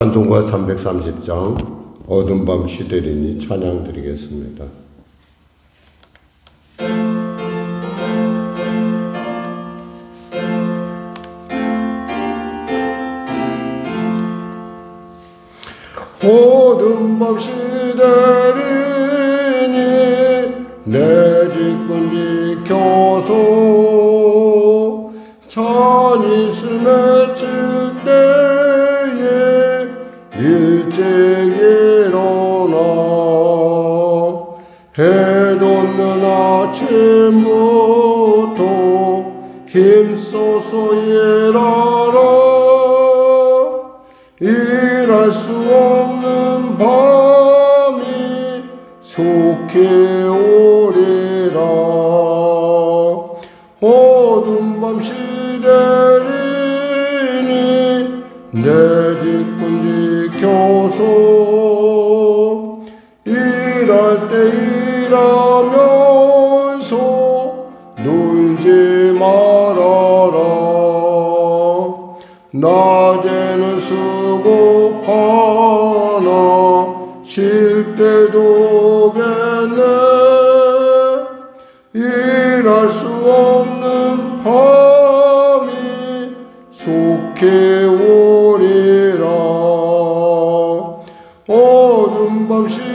찬송가 330장 어두운 밤 시대리니 찬양 드리겠습니다. 어두운 밤 시대리니 내 직분 지켜서 찬이슬 맺힐 때에 일찍 일어나 해 돋는 아침부터 힘써서 일하라. 일할 수 없는 밤이 속히 오리라. 어두운 밤 시대리니 내 직분 지켜서 일할 때 일하면서 놀지 말아라. 낮에는 수고하나 쉴 때도 겠네. 일할 수 없는 밤이 속히 오리라. 어두운 밤 시대리니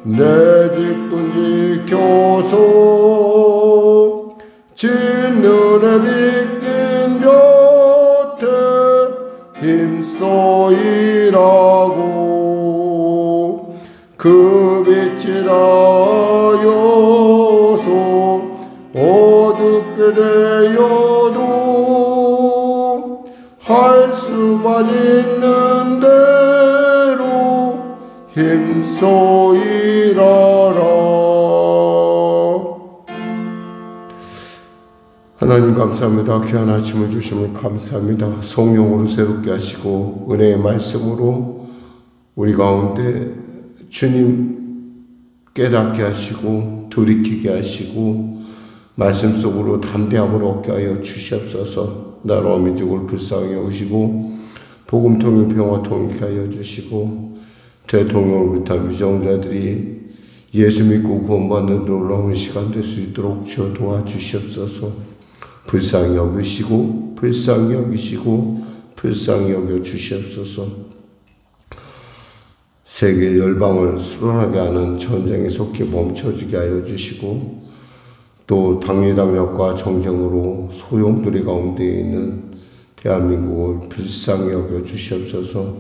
내 직분 지켜서 진눈에 비낀 곁에 힘써 일하고 그 빛이 닿아여서 어둡게 되어도 할 수만 있는 대로 힘써 일하라. 하나님 감사합니다. 귀한 아침을 주심을 감사합니다. 성령으로 새롭게 하시고 은혜의 말씀으로 우리 가운데 주님 깨닫게 하시고 돌이키게 하시고 말씀 속으로 담대함을 얻게 하여 주시옵소서. 나로 어미족을 불쌍히 여기시고 복음 통일 평화 통일케 하여 주시고 대통령으로부터 위정자들이 예수 믿고 구원받는 놀라운 시간 될 수 있도록 주여 도와주시옵소서. 불쌍히 여기시고 불쌍히 여기시고 불쌍히 여겨 주시옵소서. 세계 열방을 수론하게 하는 전쟁이 속히 멈춰지게 하여 주시고 또 당리당략과 정쟁으로 소용돌이 가운데 있는 대한민국을 불쌍히 여겨 주시옵소서.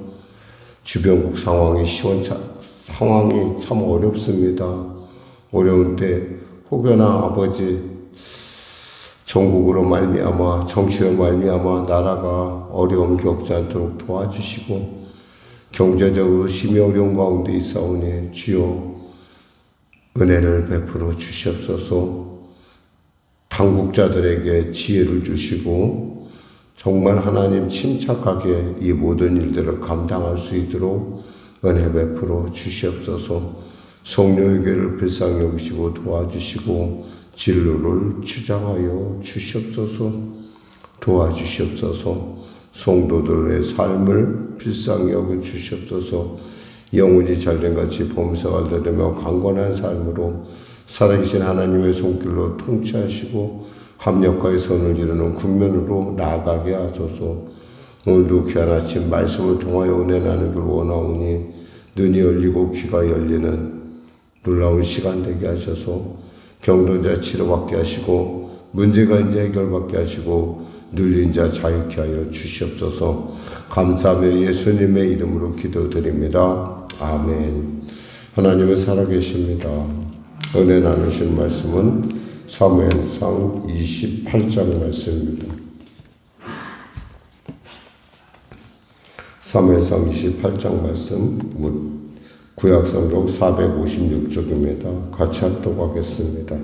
주변국 상황이 참 어렵습니다. 어려운 때 혹여나 아버지 전국으로 말미암아 정치로 말미암아 나라가 어려움 겪지 않도록 도와주시고 경제적으로 심히 어려운 가운데 있사오니 주여 은혜를 베풀어 주시옵소서. 당국자들에게 지혜를 주시고 정말 하나님 침착하게 이 모든 일들을 감당할 수 있도록 은혜 베풀어 주시옵소서. 성령의 교회를 불쌍히 여기시고 도와주시고 진로를 주장하여 주시옵소서. 도와주시옵소서. 성도들의 삶을 불쌍히 여겨 주시옵소서. 영혼이 잘된같이 범사가 되며 강건한 삶으로 살아계신 하나님의 손길로 통치하시고 합력하여 선을 이루는 국면으로 나아가게 하소서. 오늘도 귀한 아침 말씀을 통하여 은혜 나누기를 원하오니 눈이 열리고 귀가 열리는 놀라운 시간 되게 하셔서 병든 치료받게 하시고 문제가 이제 해결받게 하시고 눌린 자 자유케 하여 주시옵소서. 감사하며 예수님의 이름으로 기도드립니다. 아멘. 하나님은 살아계십니다. 은혜 나누신 말씀은 사무엘상 28장 말씀입니다. 사무엘상 28장 말씀 구약성경 456쪽입니다. 같이 합독 하겠습니다.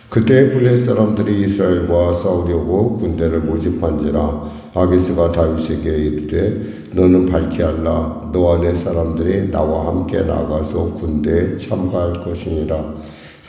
그때 블레 사람들이 이스라엘과 싸우려고 군대를 모집한지라 아기스가 다윗에게 이르되 너는 밝히 알라. 너와 내 사람들이 나와 함께 나가서 군대에 참가할 것이니라.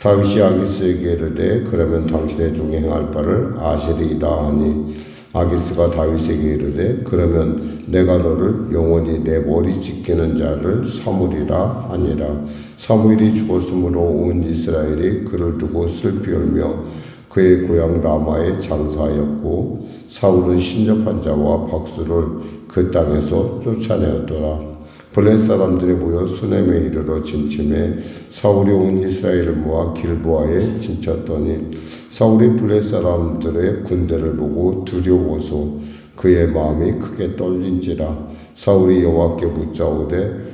다윗이 아기스에게 이르되 그러면 당신의 종이 행할 바를 아시리이다 하니 아기스가 다윗에게 이르되 그러면 내가 너를 영원히 내 머리 찢기는 자를 삼으리라 하니라. 사무엘이 죽었으므로 온 이스라엘이 그를 두고 슬피 울며 그의 고향 라마에 장사하였고 사울은 신접한 자와 박수를 그 땅에서 쫓아내었더라. 블레 사람들이 모여 수넴에 이르러 진침해 사울이 온 이스라엘을 모아 길보아에 진쳤더니 사울이 블레 사람들의 군대를 보고 두려워서 그의 마음이 크게 떨린지라. 사울이 여호와께 묻자오되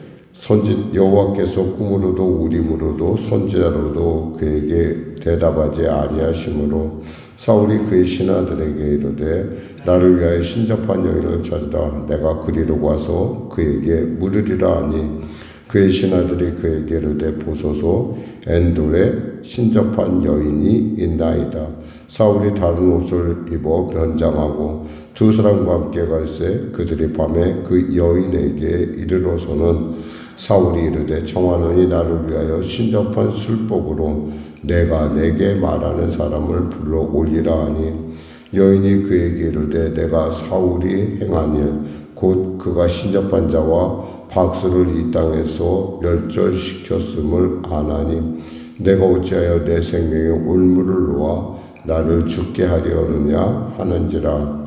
여호와께서 꿈으로도 우림으로도 선지자로도 그에게 대답하지 아니하시므로 사울이 그의 신하들에게 이르되 나를 위하여 신접한 여인을 찾으라. 내가 그리로 가서 그에게 물으리라 하니 그의 신하들이 그에게 이르되 보소서 엔돌에 신접한 여인이 있나이다. 사울이 다른 옷을 입어 변장하고 두 사람과 함께 갈새 그들이 밤에 그 여인에게 이르러서는 사울이 이르되 청하노니 나를 위하여 신접한 술복으로 내가 내게 말하는 사람을 불러 올리라 하니 여인이 그에게 이르되 내가 사울이 행한 일 곧 그가 신접한 자와 박수를 이 땅에서 멸절시켰음을 아나니 내가 어찌하여 내 생명에 올무를 놓아 나를 죽게 하려느냐 하는지라.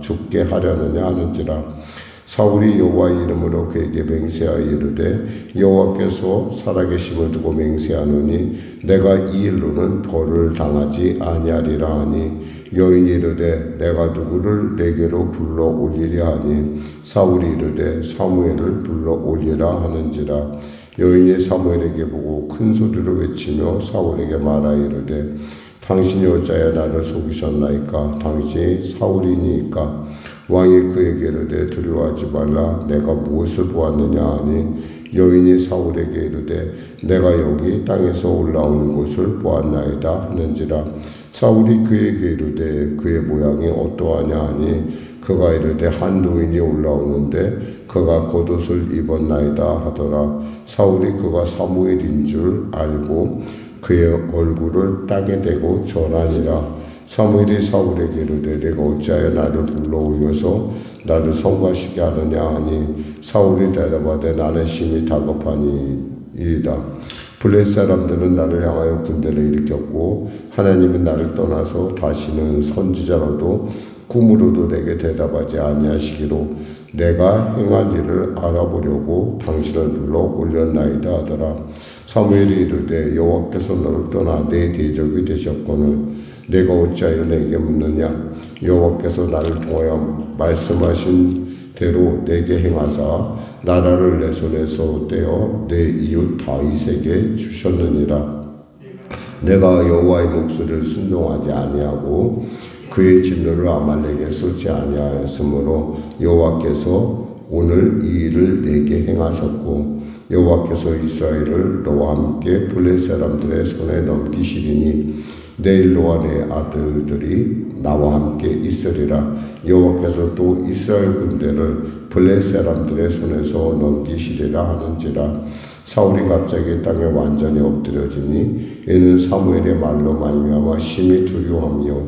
사울이 여호와의 이름으로 그에게 맹세하여 이르되 여호와께서 살아계심을 두고 맹세하노니 내가 이 일로는 벌을 당하지 아니하리라 하니 여인이 이르되 내가 누구를 내게로 불러 올리랴 하니 사울이 이르되 사무엘을 불러 올리라 하는지라. 여인이 사무엘에게 보고 큰 소리로 외치며 사울에게 말하여 이르되 당신이 어찌하여 나를 속이셨나이까? 당신이 사울이니까. 왕이 그에게 이르되 두려워하지 말라. 내가 무엇을 보았느냐 하니 여인이 사울에게 이르되 내가 여기 땅에서 올라오는 것을 보았나이다 하는지라. 사울이 그에게 이르되 그의 모양이 어떠하냐 하니 그가 이르되 한 노인이 올라오는데 그가 겉옷을 입었나이다 하더라. 사울이 그가 사무엘인 줄 알고 그의 얼굴을 땅에 대고 절하니라. 사무엘이 사울에게 이르되 내가 어찌하여 나를 불러올려서 나를 성과시게 하느냐 하니 사울이 대답하되 나는 심히 다급하니이다. 블레 사람들은 나를 향하여 군대를 일으켰고 하나님은 나를 떠나서 다시는 선지자로도 꿈으로도 내게 대답하지 아니하시기로 내가 행한 일을 알아보려고 당신을 불러 올렸나이다 하더라. 사무엘이 이르되 여호와께서 너를 떠나 내 대적이 되셨거늘 내가 어찌하여 내게 묻느냐. 여호와께서 나를 통하여 말씀하신 대로 내게 행하사 나라를 내 손에서 떼어 내 이웃 다윗에게 주셨느니라. 내가 여호와의 목소리를 순종하지 아니하고 그의 진노를 아말렉에 쏟지 아니하였으므로 여호와께서 오늘 이 일을 내게 행하셨고 여호와께서 이스라엘을 너와 함께 블레 사람들의 손에 넘기시리니 내일 너와 내 아들들이 나와 함께 있으리라. 여호와께서 또 이스라엘 군대를 블레 사람들의 손에서 넘기시리라 하는지라. 사울이 갑자기 땅에 완전히 엎드려지니 이는 사무엘의 말로 말미암아 심히 두려워하며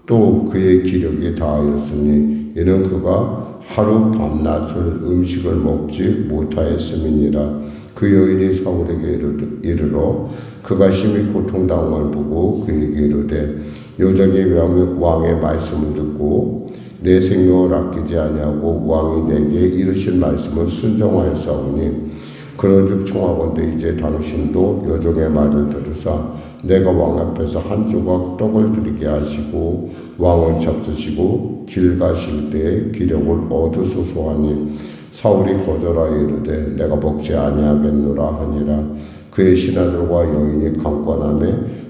또 그의 기력이 다하였으니 이는 그가 하루 밤낮을 음식을 먹지 못하였음이니라. 그 여인이 사울에게 이르러 그가 심히 고통당함을 보고 그에게 이르되 여자의 왕의 말씀을 듣고 내 생명을 아끼지 아니하고 왕이 내게 이르신 말씀을 순종하였사오니 그런즉 청하건대 이제 당신도 여종의 말을 들으사 내가 왕 앞에서 한 조각 떡을 드리게 하시고 왕을 잡수시고 길 가실 때에 기력을 얻으소서 하니 사울이 거절하여 이르되 내가 먹지 아니하겠노라 하니라. 그의 신하들과 여인이 강권하며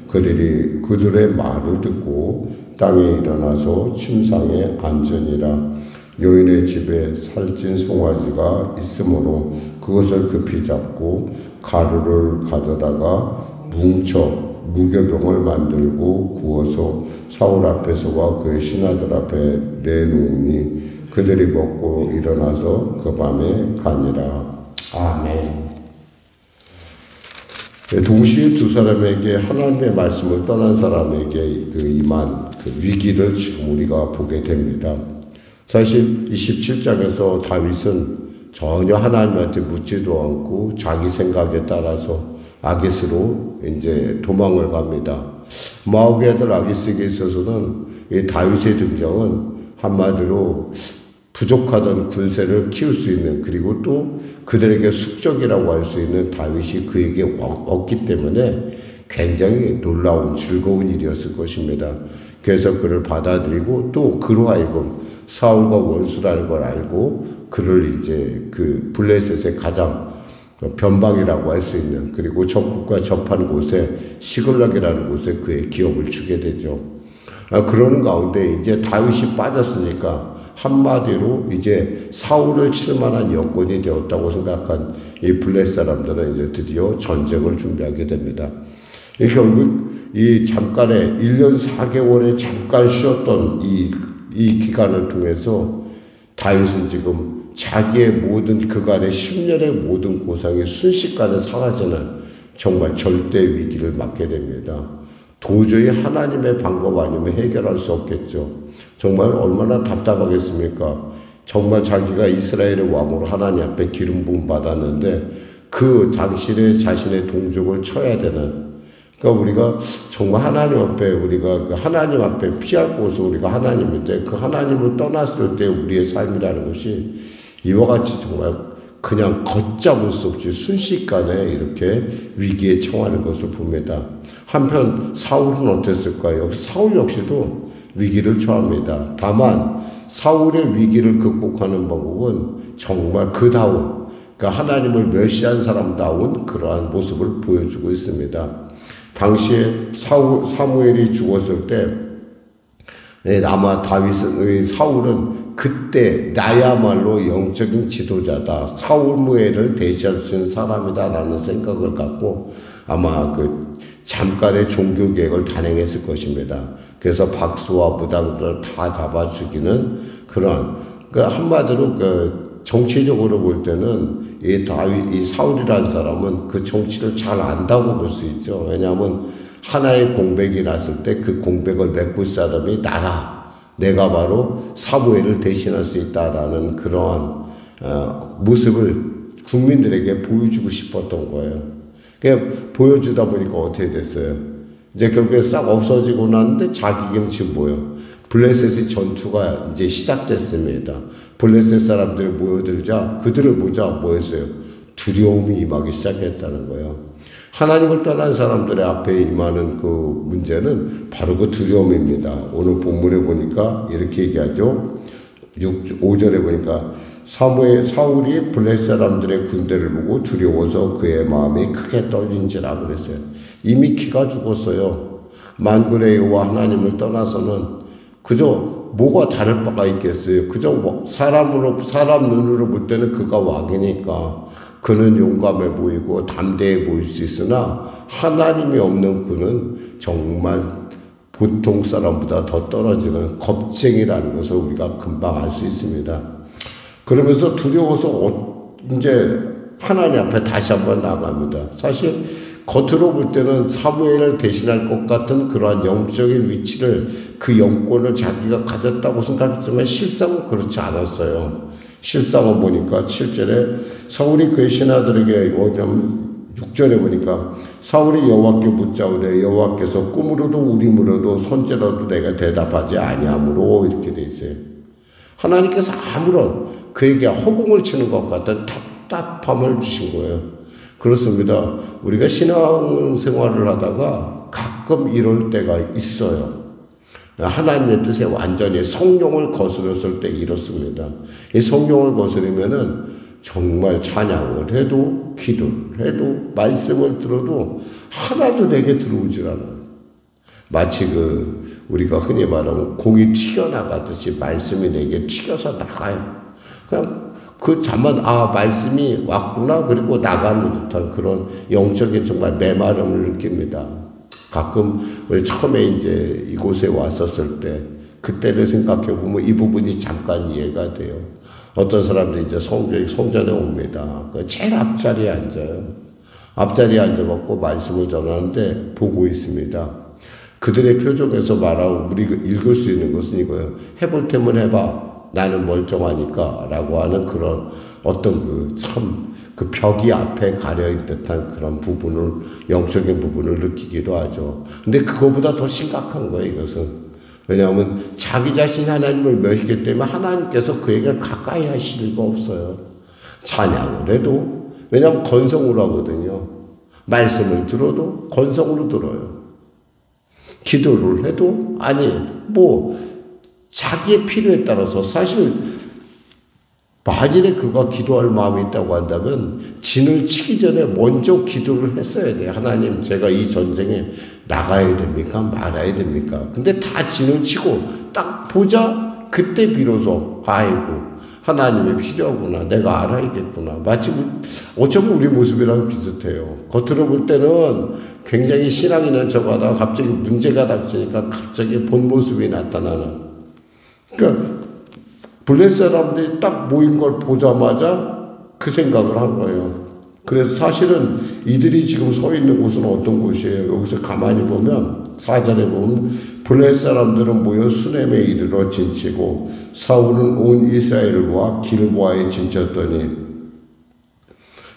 그들의 말을 듣고 땅에 일어나서 침상에 앉으니라. 여인의 집에 살찐 송아지가 있으므로 그것을 급히 잡고 가루를 가져다가 뭉쳐 무교병을 만들고 구워서 사울 앞에서와 그의 신하들 앞에 내놓으니 그들이 먹고 일어나서 그 밤에 가니라. 아멘. 동시에 두 사람에게 하나님의 말씀을 떠난 사람에게 임한 그 위기를 지금 우리가 보게 됩니다. 사실 27장에서 다윗은 전혀 하나님한테 묻지도 않고 자기 생각에 따라서 아기스로 이제 도망을 갑니다. 마옥의 아들 아기스에게 있어서는 이 다윗의 등장은 한마디로 부족하던 군세를 키울 수 있는, 그리고 또 그들에게 숙적이라고 할 수 있는 다윗이 그에게 얻기 때문에 굉장히 놀라운 즐거운 일이었을 것입니다. 그래서 그를 받아들이고 또 그로 하여금 사울과 원수라는 걸 알고 그를 이제 그 블레셋의 가장 변방이라고 할 수 있는, 그리고 적국과 접한 곳에 시글락이라는 곳에 그의 기업을 주게 되죠. 그러는 가운데 이제 다윗이 빠졌으니까 한마디로 이제 사울을 칠 만한 여건이 되었다고 생각한 이 블레셋 사람들은 이제 드디어 전쟁을 준비하게 됩니다. 결국 이 잠깐의 1년 4개월에 잠깐 쉬었던 이 기간을 통해서 다윗은 지금 자기의 모든 그간의 10년의 모든 고생이 순식간에 사라지는 정말 절대 위기를 맞게 됩니다. 도저히 하나님의 방법 아니면 해결할 수 없겠죠. 정말 얼마나 답답하겠습니까? 정말 자기가 이스라엘의 왕으로 하나님 앞에 기름 부음 받았는데 그 당시에 자신의 동족을 쳐야 되는, 그러니까 우리가 정말 하나님 앞에 우리가 그 하나님 앞에 피할 곳은 우리가 하나님인데 그 하나님을 떠났을 때 우리의 삶이라는 것이 이와 같이 정말 그냥 걷잡을 수 없이 순식간에 이렇게 위기에 처하는 것을 봅니다. 한편 사울은 어땠을까요? 사울 역시도 위기를 처합니다. 다만 사울의 위기를 극복하는 방법은 정말 그다운, 그러니까 하나님을 멸시한 사람다운 그러한 모습을 보여주고 있습니다. 당시에 사무엘이 죽었을 때 아마 사울은 그때 나야말로 영적인 지도자다, 사무엘을 대시할 수 있는 사람이다라는 생각을 갖고 아마 그 잠깐의 종교 개혁을 단행했을 것입니다. 그래서 박수와 무당들을 다 잡아 죽이는 그런, 그 한마디로 그 정치적으로 볼 때는 이 사울이라는 사람은 그 정치를 잘 안다고 볼 수 있죠. 왜냐하면 하나의 공백이 났을 때 그 공백을 메꿀 사람이 나라, 내가 바로 사무엘을 대신할 수 있다라는 그러한 모습을 국민들에게 보여주고 싶었던 거예요. 그냥 보여주다 보니까 어떻게 됐어요? 이제 결국에 싹 없어지고 났는데 자기 경치 뭐예요? 블레셋의 전투가 이제 시작됐습니다. 블레셋 사람들이 모여들자 그들을 보자 뭐였어요? 두려움이 임하기 시작했다는 거예요. 하나님을 떠난 사람들의 앞에 임하는 그 문제는 바로 그 두려움입니다. 오늘 본문에 보니까 이렇게 얘기하죠. 5절에 보니까 사울이 블레셋 사람들의 군대를 보고 두려워서 그의 마음이 크게 떨린지라 그랬어요. 이미 기가 죽었어요. 만군의 여호와 하나님을 떠나서는 그저 뭐가 다를 바가 있겠어요. 그저 사람 눈으로 볼 때는 그가 왕이니까 그는 용감해 보이고 담대해 보일 수 있으나 하나님이 없는 그는 정말 보통 사람보다 더 떨어지는 겁쟁이라는 것을 우리가 금방 알 수 있습니다. 그러면서 두려워서 이제 하나님 앞에 다시 한번 나갑니다. 사실 겉으로 볼 때는 사무엘을 대신할 것 같은 그러한 영적인 위치를, 그 영권을 자기가 가졌다고 생각했지만 실상은 그렇지 않았어요. 실상은 보니까 7절에 사울이 그의 신하들에게 6절에 보니까 사울이 여호와께 묻자오되 여호와께서 꿈으로도 우림으로도 선제로도 내가 대답하지 아니하므로 이렇게 돼 있어요. 하나님께서 아무런 그에게 허공을 치는 것 같은 답답함을 주신 거예요. 그렇습니다. 우리가 신앙생활을 하다가 가끔 이럴 때가 있어요. 하나님의 뜻에 완전히 성령을 거스렸을 때 이렇습니다. 이 성령을 거스르면은 정말 찬양을 해도 기도를 해도 말씀을 들어도 하나도 내게 들어오질 않아요. 마치 우리가 흔히 말하면 공이 튀겨나가듯이 말씀이 내게 튀겨서 나가요. 그냥 말씀이 왔구나 그리고 나가는 듯한 그런 영적인 정말 메마름을 느낍니다. 가끔 우리 처음에 이제 이곳에 왔었을 때 그때를 생각해 보면 이 부분이 잠깐 이해가 돼요. 어떤 사람들이 이제 성전에 옵니다. 제일 앞자리에 앉아요. 앞자리에 앉아갖고 말씀을 전하는데 보고 있습니다. 그들의 표정에서 말하고 우리가 읽을 수 있는 것은 이거예요. 해볼 테면 해봐. 나는 멀쩡하니까 라고 하는 그런 어떤 그 벽이 앞에 가려있는 듯한 그런 부분을, 영적인 부분을 느끼기도 하죠. 근데 그거보다 더 심각한 거예요, 이것은. 왜냐하면 자기 자신이 하나님을 멸시기 때문에 하나님께서 그에게 가까이 하실 리가 없어요. 찬양을 해도, 왜냐하면 건성으로 하거든요. 말씀을 들어도 건성으로 들어요. 기도를 해도, 자기의 필요에 따라서 사실 만일에 그가 기도할 마음이 있다고 한다면 진을 치기 전에 먼저 기도를 했어야 돼요. 하나님, 제가 이 전쟁에 나가야 됩니까? 말아야 됩니까? 근데 다 진을 치고 딱 보자, 그때 비로소 하나님이 필요하구나, 내가 알아야겠구나. 마치 어쩌면 우리 모습이랑 비슷해요. 겉으로 볼 때는 굉장히 신앙 있는 척하다가 갑자기 문제가 닥치니까 갑자기 본 모습이 나타나는. 그러니까 블레셋 사람들이 딱 모인 걸 보자마자 그 생각을 한 거예요. 그래서 사실은 이들이 지금 서 있는 곳은 어떤 곳이에요? 여기서 가만히 보면 4절에 보면 블레셋 사람들은 모여 수넴에 이르러 진치고 사울은 온 이스라엘과 길보아에 진쳤더니,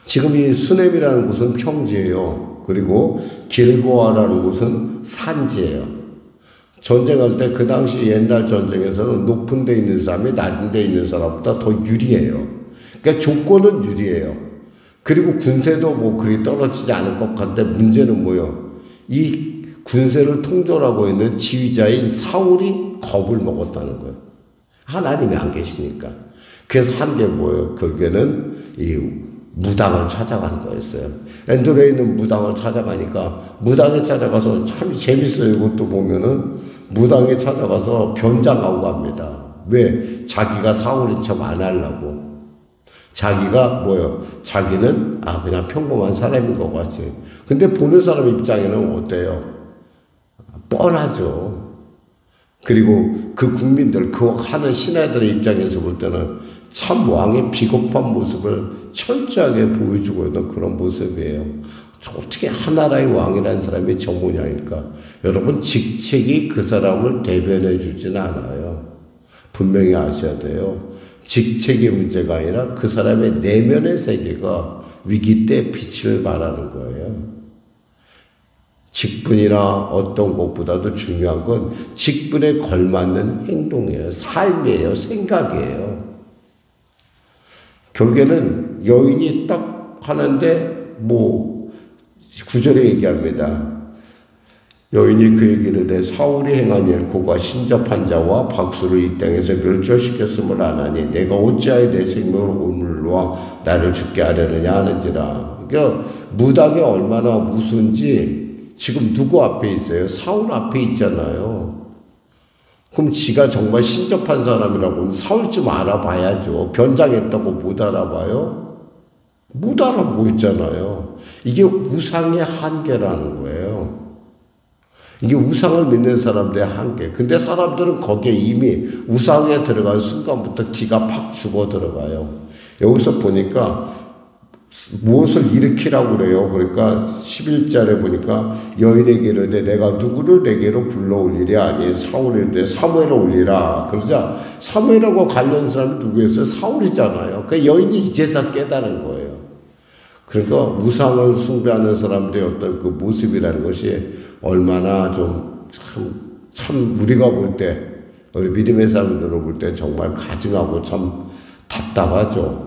지금 이 수넴이라는 곳은 평지예요. 그리고 길보아라는 곳은 산지예요. 전쟁할 때 그 당시 옛날 전쟁에서는 높은 데 있는 사람이 낮은 데 있는 사람보다 더 유리해요. 그러니까 조건은 유리해요. 그리고 군세도 그리 떨어지지 않을 것 같은데 문제는 뭐예요? 이 군세를 통솔하고 있는 지휘자인 사울이 겁을 먹었다는 거예요. 하나님이 안 계시니까. 그래서 한 게 뭐예요? 결국에는 이 무당을 찾아간 거였어요. 엔도레에 있는 무당을 찾아가니까, 무당에 찾아가서 참 재밌어요. 이것도 보면은 무당에 찾아가서 변장하고 갑니다. 왜? 자기가 사울인 척 안 하려고. 자기가 자기는 그냥 평범한 사람인 것 같지. 근데 보는 사람 입장에는 어때요? 뻔하죠. 그리고 그 국민들, 그 하는 신하들의 입장에서 볼 때는 참 왕의 비겁한 모습을 철저하게 보여주고 있는 그런 모습이에요. 어떻게 하나라의 왕이라는 사람이 저 모양일까? 여러분, 직책이 그 사람을 대변해 주지는 않아요. 분명히 아셔야 돼요. 직책의 문제가 아니라 그 사람의 내면의 세계가 위기 때 빛을 발하는 거예요. 직분이나 어떤 것보다도 중요한 건 직분에 걸맞는 행동이에요. 삶이에요. 생각이에요. 결국에는 여인이 딱 하는데 9절에 얘기합니다. 여인이 그에게 이르되 사울이 행한 일 고가 신접한 자와 박수를 이 땅에서 멸절시켰음을 아나니 내가 어찌하여 내 생명을 오늘로와 나를 죽게 하려느냐 하는지라. 그러니까 무당이 얼마나 무슨지 지금 누구 앞에 있어요? 사울 앞에 있잖아요. 그럼 지가 정말 신접한 사람이라고 사울 좀 알아봐야죠. 변장했다고 못 알아봐요? 못 알아보고 있잖아요. 이게 우상의 한계라는 거예요. 이게 우상을 믿는 사람들의 한계. 근데 사람들은 거기에 이미 우상에 들어간 순간부터 기가 팍 죽어 들어가요. 여기서 보니까 무엇을 일으키라고 그래요. 그러니까 11절에 보니까 여인에게 이르되 내가 누구를 내게로 불러올리랴 하니 사울이 이르되 사무엘을 올리라. 그러자 사무엘하고 관련 사람이 누구였어요? 사울이잖아요. 그 여인이 이제서 깨달은 거예요. 그러니까 우상을 숭배하는 사람들의 어떤 그 모습이라는 것이 얼마나 참 우리가 볼 때, 우리 믿음의 사람들로 볼 때 정말 가증하고 참 답답하죠.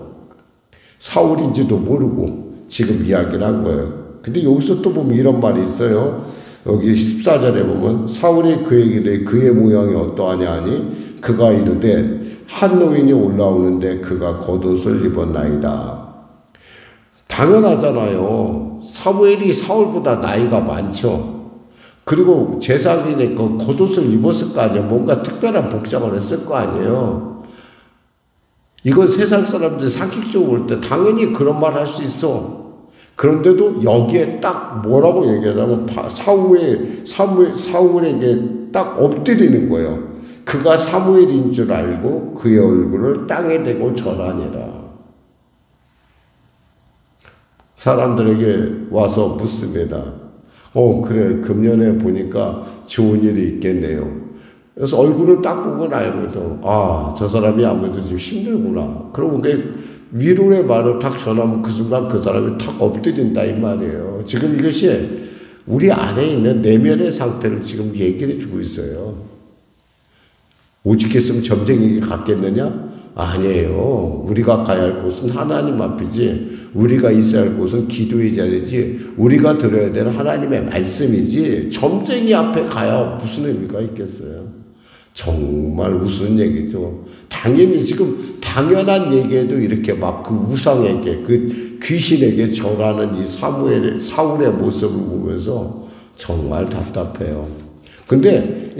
사울인지도 모르고 지금 이야기를 한 거예요. 근데 여기서 또 보면 이런 말이 있어요. 여기 14절에 보면 사울이 그에게 이르되 그의 모양이 어떠하냐 하니 그가 이르되 한 노인이 올라오는데 그가 겉옷을 입었나이다. 당연하잖아요. 사무엘이 사울보다 나이가 많죠. 그리고 제사장이니까 겉옷을 입었을 거 아니에요. 뭔가 특별한 복장을 했을 거 아니에요. 이건 세상 사람들 상식적으로 볼 때 당연히 그런 말 할 수 있어. 그런데도 여기에 딱 뭐라고 얘기하냐면 사무엘에게 딱 엎드리는 거예요. 그가 사무엘인 줄 알고 그의 얼굴을 땅에 대고 절하니라. 사람들에게 와서 묻습니다. 그래, 금년에 보니까 좋은 일이 있겠네요. 그래서 얼굴을 딱 보고 알거든. 아, 저 사람이 아무래도 좀 힘들구나. 그러고 위로의 말을 탁 전하면 그 순간 그 사람이 탁 엎드린다 이 말이에요. 지금 이것이 우리 안에 있는 내면의 상태를 지금 얘기해 주고 있어요. 오직했으면 점쟁이에게 갔겠느냐? 아니에요. 우리가 가야 할 곳은 하나님 앞이지, 우리가 있어야 할 곳은 기도의 자리지, 우리가 들어야 되는 하나님의 말씀이지, 점쟁이 앞에 가야 무슨 의미가 있겠어요? 정말 우스운 얘기죠. 당연히 지금 당연한 얘기에도 이렇게 막 그 우상에게, 그 귀신에게 절하는 이 사울의 모습을 보면서 정말 답답해요. 근데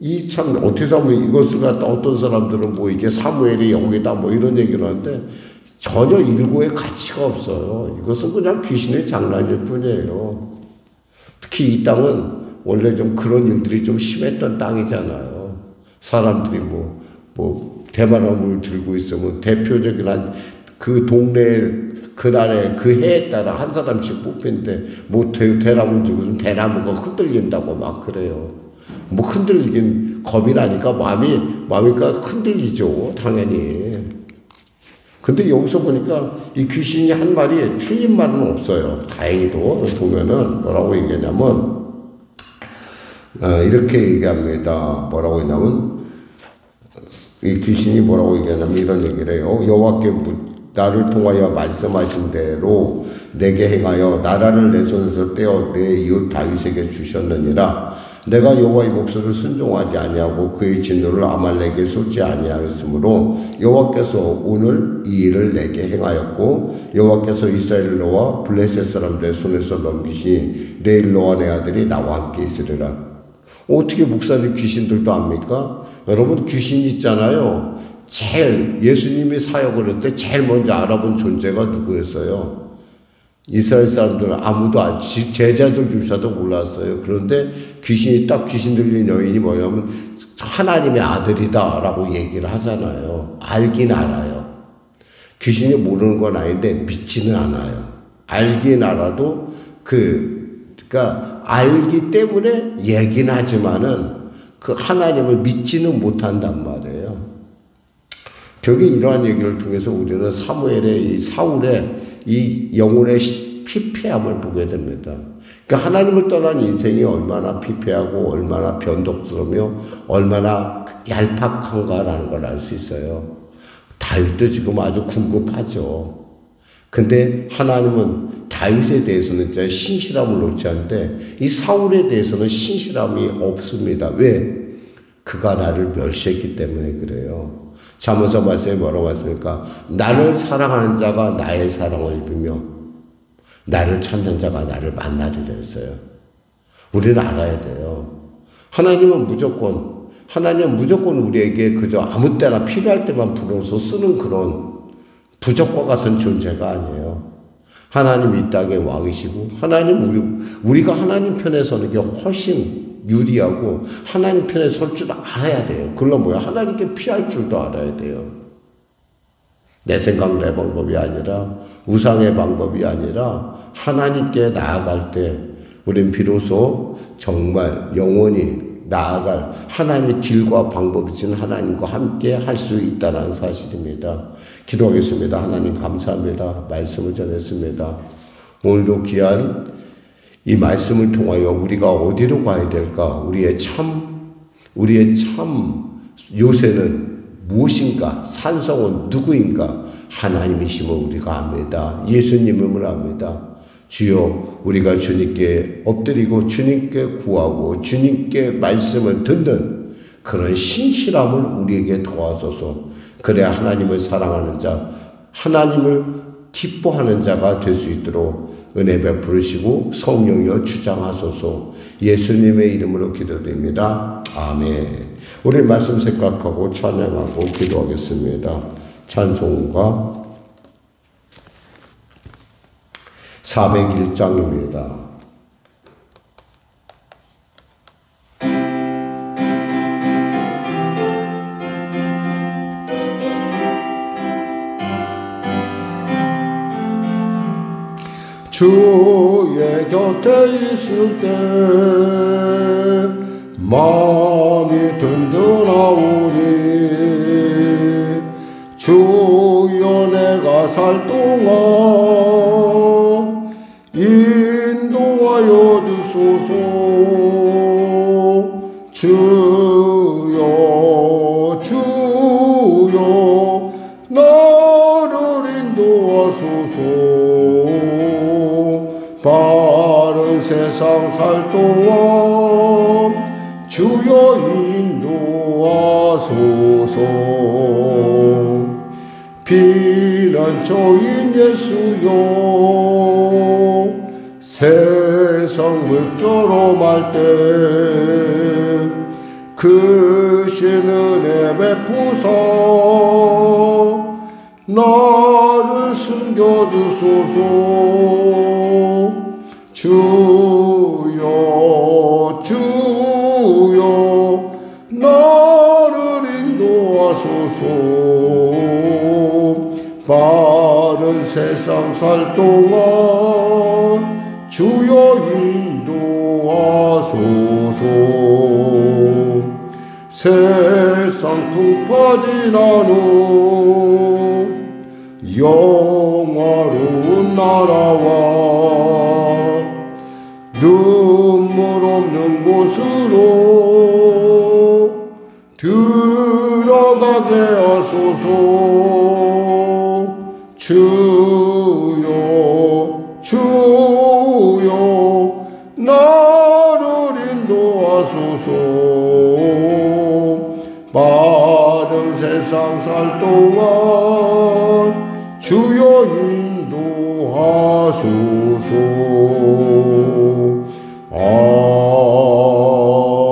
이 참 어떻게 보면 이것을 갖다 어떤 사람들은 뭐 이게 사무엘의 영이다 뭐 이런 얘기를 하는데 전혀 일고의 가치가 없어요. 이것은 그냥 귀신의 장난일 뿐이에요. 특히 이 땅은 원래 좀 그런 일들이 좀 심했던 땅이잖아요. 사람들이 뭐 대마람을 들고 있으면 대표적인 한 그 동네 그날에 그 해에 따라 한 사람씩 뽑힌데 뭐 대나무를 들고 있으면 대나무가 흔들린다고 막 그래요. 뭐 흔들리긴 겁이 나니까 마음이가 흔들리죠, 당연히. 근데 여기서 보니까 이 귀신이 한 말이 틀린 말은 없어요. 다행히도 보면은 뭐라고 얘기하냐면 이렇게 얘기합니다. 뭐라고 했냐면 이 귀신이 뭐라고 얘기하냐면 이런 얘기를 해요. 여호와께 나를 통하여 말씀하신 대로 내게 행하여 나라를 내 손에서 떼어 내 이웃 다윗에게 주셨느니라. 내가 여호와의 목소리를 순종하지 아니하고 그의 진노를 아말렉에게 쏟지 아니하였으므로 여호와께서 오늘 이 일을 내게 행하였고 여호와께서 이스라엘을 너와 블레셋 사람들의 손에서 넘기시니 내일 너와 내 아들이 나와 함께 있으리라. 어떻게 목사님 귀신들도 압니까? 여러분 귀신 있잖아요. 제일 예수님이 사역을 했을 때 제일 먼저 알아본 존재가 누구였어요? 이스라엘 사람들은 아무도 제자들조차도 몰랐어요. 그런데 귀신 들린 여인이 뭐냐면 하나님의 아들이다 라고 얘기를 하잖아요. 알긴 알아요. 귀신이 모르는 건 아닌데 믿지는 않아요. 알긴 알아도 그러니까 알기 때문에 얘기는 하지만은 그 하나님을 믿지는 못한단 말이에요. 결국 이러한 얘기를 통해서 우리는 사울의 이 영혼의 피폐함을 보게 됩니다. 그러니까 하나님을 떠난 인생이 얼마나 피폐하고 얼마나 변덕스러우며 얼마나 얄팍한가라는 걸 알 수 있어요. 다윗도 지금 아주 궁급하죠. 근데 하나님은 다윗에 대해서는 진짜 신실함을 놓지 않는데 이 사울에 대해서는 신실함이 없습니다. 왜? 그가 나를 멸시했기 때문에 그래요. 잠언서 말씀에 뭐라고 말씀입니까? 나를 사랑하는 자가 나의 사랑을 입으며 나를 찾는 자가 나를 만나리라 했어요. 우리는 알아야 돼요. 하나님은 무조건 우리에게 그저 아무 때나 필요할 때만 불어서 쓰는 그런 부적과 같은 존재가 아니에요. 하나님 이 땅의 왕이시고 우리가 하나님 편에 서는 게 훨씬 유리하고 하나님 편에 설 줄 알아야 돼요. 그걸로 뭐야? 하나님께 피할 줄도 알아야 돼요. 내 생각, 내 방법이 아니라 우상의 방법이 아니라 하나님께 나아갈 때 우린 비로소 정말 영원히 나아갈 하나님의 길과 방법이신 하나님과 함께 할 수 있다는 사실입니다. 기도하겠습니다. 하나님 감사합니다. 말씀을 전했습니다. 오늘도 귀한 이 말씀을 통하여 우리가 어디로 가야 될까? 우리의 참 요새는 무엇인가? 산성은 누구인가? 하나님이심을 우리가 압니다. 예수님을 압니다. 주여, 우리가 주님께 엎드리고 주님께 구하고 주님께 말씀을 듣는 그런 신실함을 우리에게 도와소서. 그래야 하나님을 사랑하는 자, 하나님을 기뻐하는 자가 될 수 있도록 은혜 베푸시고 성령여 주장하소서. 예수님의 이름으로 기도드립니다. 아멘. 우리 말씀 생각하고 찬양하고 기도하겠습니다. 찬송가 401장입니다. 주의 곁에 있을 때 마음이 든든하오니 주여 내가 살 동안 인도하여 주소서. 주여 주여 나를 인도하소서. 바른 세상 살 동안 주여 인도하소서. 피난처인 예수여 세상 물결험할 때 크신 은혜 베푸사 나를 숨겨주소서. 주여 주여 나를 인도하소서. 바른 세상 살 동안 주여 인도하소서. 세상 풍파진 않은 영화로운 나라와 눈물 없는 곳으로 들어가게 하소서. 주여 주여 나를 인도하소서. 바른 세상 살 동안 주여 인도하소서.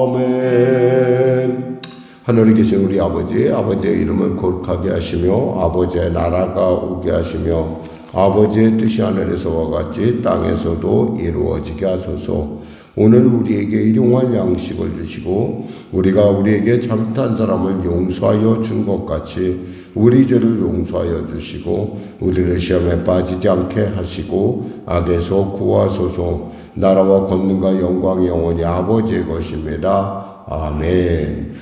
아멘. 하늘에 계신 우리 아버지, 아버지의 이름을 거룩하게 하시며 아버지의 나라가 오게 하시며 아버지의 뜻이 하늘에서와 같이 땅에서도 이루어지게 하소서. 오늘 우리에게 일용할 양식을 주시고 우리가 우리에게 잘못한 사람을 용서하여 준 것 같이 우리 죄를 용서하여 주시고 우리를 시험에 빠지지 않게 하시고 악에서 구하소서. 나라와 권능과 영광이 영원히 아버지의 것입니다. 아멘.